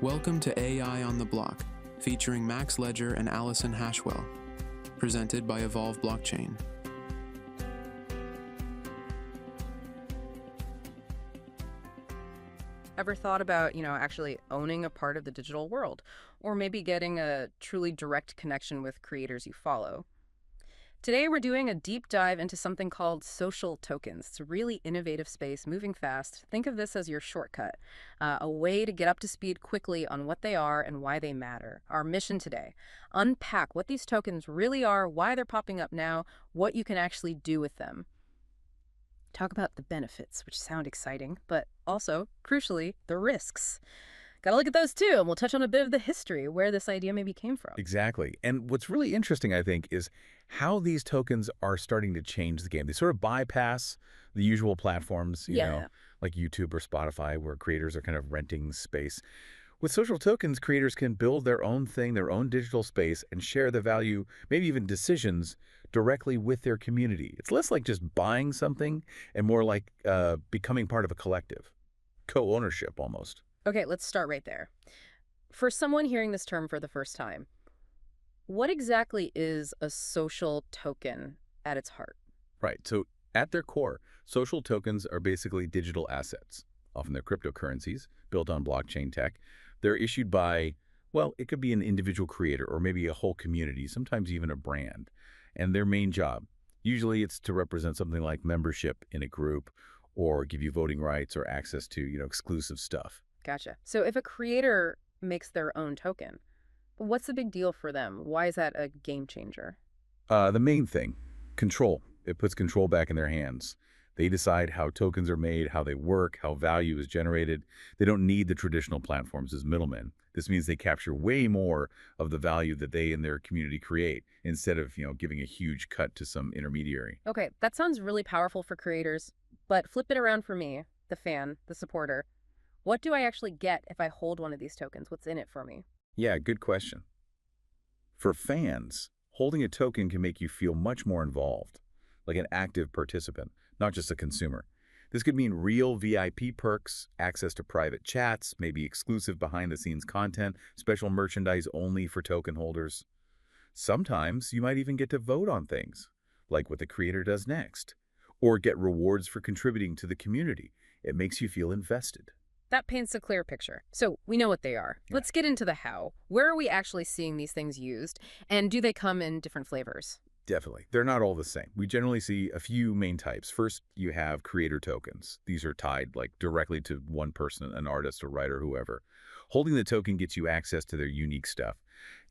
Welcome to AI on the Block, featuring Max Ledger and Allison Hashwell, presented by Evolve Blockchain. Ever thought about, actually owning a part of the digital world, or maybe getting a truly direct connection with creators you follow? Today, we're doing a deep dive into something called social tokens. It's a really innovative space, moving fast. Think of this as your shortcut, a way to get up to speed quickly on what they are and why they matter. Our mission today, unpack what these tokens really are, why they're popping up now, what you can actually do with them. Talk about the benefits, which sound exciting, but also, crucially, the risks. Gotta look at those too, and we'll touch on a bit of the history, where this idea maybe came from. Exactly. And what's really interesting, I think, is how these tokens are starting to change the game. They sort of bypass the usual platforms, like YouTube or Spotify, where creators are kind of renting space. With social tokens, creators can build their own thing, their own digital space, and share the value, maybe even decisions, directly with their community. It's less like just buying something and more like becoming part of a collective, co-ownership almost. Okay, let's start right there. For someone hearing this term for the first time, what exactly is a social token at its heart? Right. So at their core, social tokens are basically digital assets. Often they're cryptocurrencies built on blockchain tech. They're issued by, well, it could be an individual creator or maybe a whole community, sometimes even a brand. And their main job, usually it's to represent something like membership in a group or give you voting rights or access to, exclusive stuff. Gotcha. So if a creator makes their own token, what's the big deal for them? Why is that a game changer? The main thing, control. It puts control back in their hands. They decide how tokens are made, how they work, how value is generated. They don't need the traditional platforms as middlemen. This means they capture way more of the value that they and their community create instead of, giving a huge cut to some intermediary. Okay, that sounds really powerful for creators, but flip it around for me, the fan, the supporter. What do I actually get if I hold one of these tokens? What's in it for me? Yeah, good question. For fans, holding a token can make you feel much more involved, like an active participant, not just a consumer. This could mean real VIP perks, access to private chats, maybe exclusive behind-the-scenes content, special merchandise only for token holders. Sometimes you might even get to vote on things, like what the creator does next, or get rewards for contributing to the community. It makes you feel invested. That paints a clear picture. So we know what they are. Yeah. Let's get into the how. Where are we actually seeing these things used? And do they come in different flavors? Definitely. They're not all the same. We generally see a few main types. First, you have creator tokens. These are tied directly to one person, an artist, a writer, whoever. Holding the token gets you access to their unique stuff.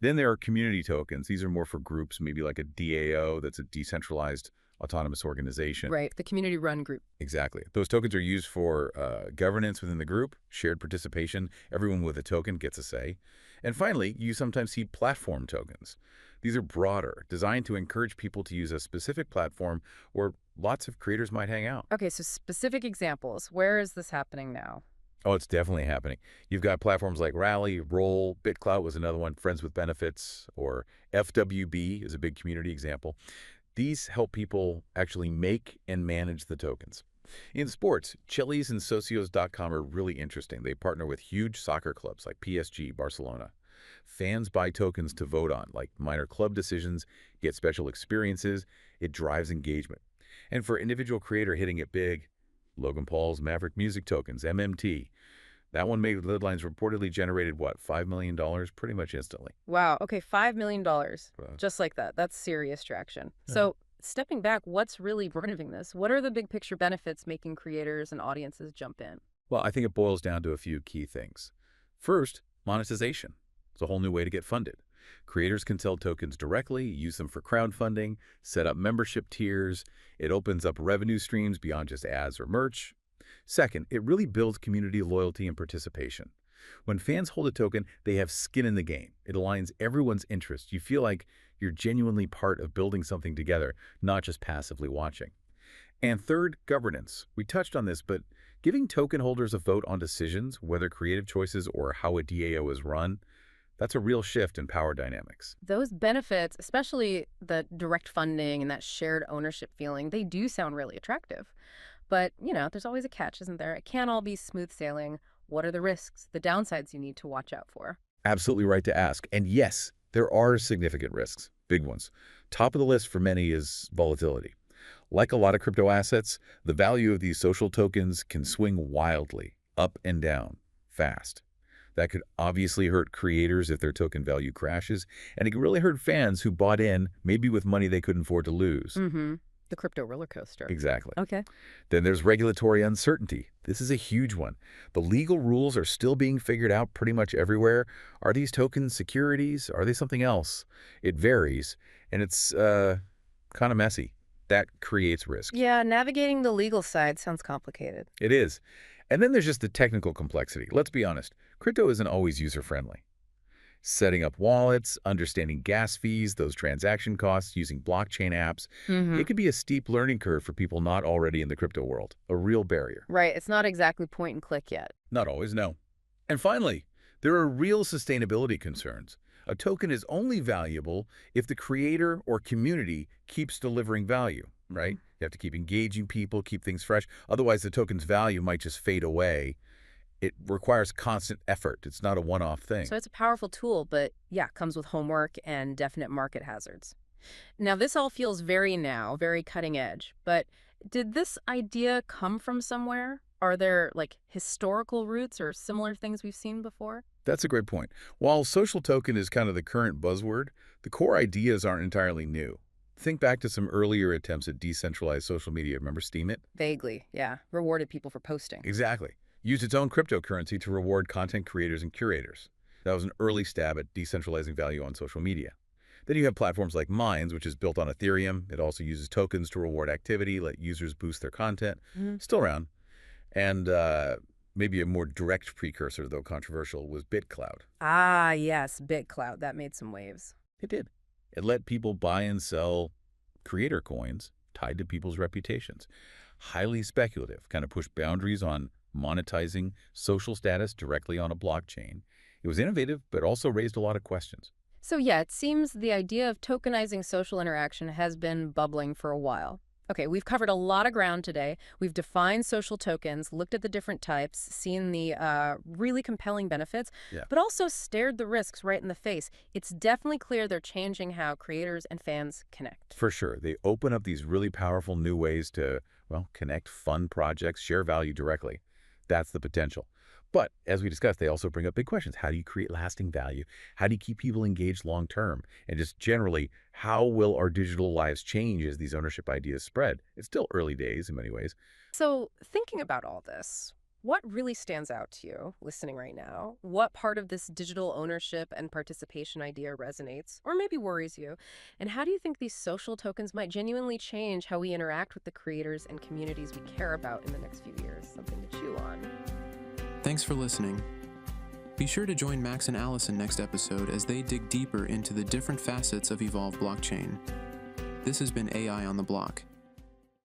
Then there are community tokens. These are more for groups, maybe like a DAO, that's a decentralized autonomous organization. Right, the community-run group. Exactly. Those tokens are used for governance within the group, shared participation. Everyone with a token gets a say. And finally, you sometimes see platform tokens. These are broader, designed to encourage people to use a specific platform where lots of creators might hang out. Okay, so specific examples. Where is this happening now? Oh, it's definitely happening. You've got platforms like Rally, Roll, BitClout was another one, Friends with Benefits, or FWB is a big community example. These help people actually make and manage the tokens. In sports, Chiliz and Socios.com are really interesting. They partner with huge soccer clubs like PSG, Barcelona. Fans buy tokens to vote on, like minor club decisions, get special experiences. It drives engagement. And for individual creator hitting it big, Logan Paul's Maverick Music Tokens, MMT. That one made headlines, reportedly generated, $5 million pretty much instantly. Wow, okay, $5 million. Just like that. That's serious traction. So stepping back, what's really driving this? What are the big picture benefits making creators and audiences jump in? Well, I think it boils down to a few key things. First, monetization. It's a whole new way to get funded. Creators can sell tokens directly, use them for crowdfunding, set up membership tiers. It opens up revenue streams beyond just ads or merch. Second, it really builds community loyalty and participation. When fans hold a token, they have skin in the game. It aligns everyone's interests. You feel like you're genuinely part of building something together, not just passively watching. And third, governance. We touched on this, but giving token holders a vote on decisions, whether creative choices or how a DAO is run, that's a real shift in power dynamics. Those benefits, especially the direct funding and that shared ownership feeling, they do sound really attractive. But, there's always a catch, isn't there? It can't all be smooth sailing. What are the risks, the downsides you need to watch out for? Absolutely right to ask. And yes, there are significant risks, big ones. Top of the list for many is volatility. Like a lot of crypto assets, the value of these social tokens can swing wildly, up and down, fast. That could obviously hurt creators if their token value crashes, and it can really hurt fans who bought in, maybe with money they couldn't afford to lose. Mm-hmm. The crypto roller coaster. Exactly. Okay. Then there's regulatory uncertainty. This is a huge one. The legal rules are still being figured out pretty much everywhere. Are these tokens securities? Are they something else? It varies, and it's kind of messy. That creates risk. Yeah, navigating the legal side sounds complicated. It is. And then there's just the technical complexity. Let's be honest, crypto isn't always user-friendly. Setting up wallets, understanding gas fees, those transaction costs, using blockchain apps, Mm-hmm. it could be a steep learning curve for people not already in the crypto world, a real barrier. Right, it's not exactly point and click yet. Not always, no. And finally, there are real sustainability concerns. A token is only valuable if the creator or community keeps delivering value, right? You have to keep engaging people, keep things fresh. Otherwise, the token's value might just fade away. It requires constant effort. It's not a one-off thing. So it's a powerful tool, but yeah, comes with homework and definite market hazards. Now, this all feels very cutting edge, but did this idea come from somewhere? Are there like historical roots or similar things we've seen before? That's a great point. While social token is kind of the current buzzword, the core ideas aren't entirely new. Think back to some earlier attempts at decentralized social media. Remember Steemit? Vaguely, yeah. Rewarded people for posting. Exactly. Used its own cryptocurrency to reward content creators and curators. That was an early stab at decentralizing value on social media. Then you have platforms like Minds, which is built on Ethereum. It also uses tokens to reward activity, let users boost their content. Mhm. Still around. And maybe a more direct precursor, though controversial, was BitCloud. Ah, yes, BitCloud. That made some waves. It did. It let people buy and sell creator coins tied to people's reputations. Highly speculative, kind of pushed boundaries on monetizing social status directly on a blockchain. It was innovative, but also raised a lot of questions. So yeah, it seems the idea of tokenizing social interaction has been bubbling for a while. Okay, we've covered a lot of ground today. We've defined social tokens, looked at the different types, seen the really compelling benefits, Yeah. but also stared the risks right in the face. It's definitely clear they're changing how creators and fans connect. For sure, they open up these really powerful new ways to, well, connect fun projects, share value directly. That's the potential. But as we discussed, they also bring up big questions. How do you create lasting value? How do you keep people engaged long term? And just generally, how will our digital lives change as these ownership ideas spread? It's still early days in many ways. So thinking about all this, what really stands out to you listening right now? What part of this digital ownership and participation idea resonates or maybe worries you? And how do you think these social tokens might genuinely change how we interact with the creators and communities we care about in the next few years? Something to chew on. Thanks for listening. Be sure to join Max and Allison next episode as they dig deeper into the different facets of Evolve blockchain. This has been AI on the Block.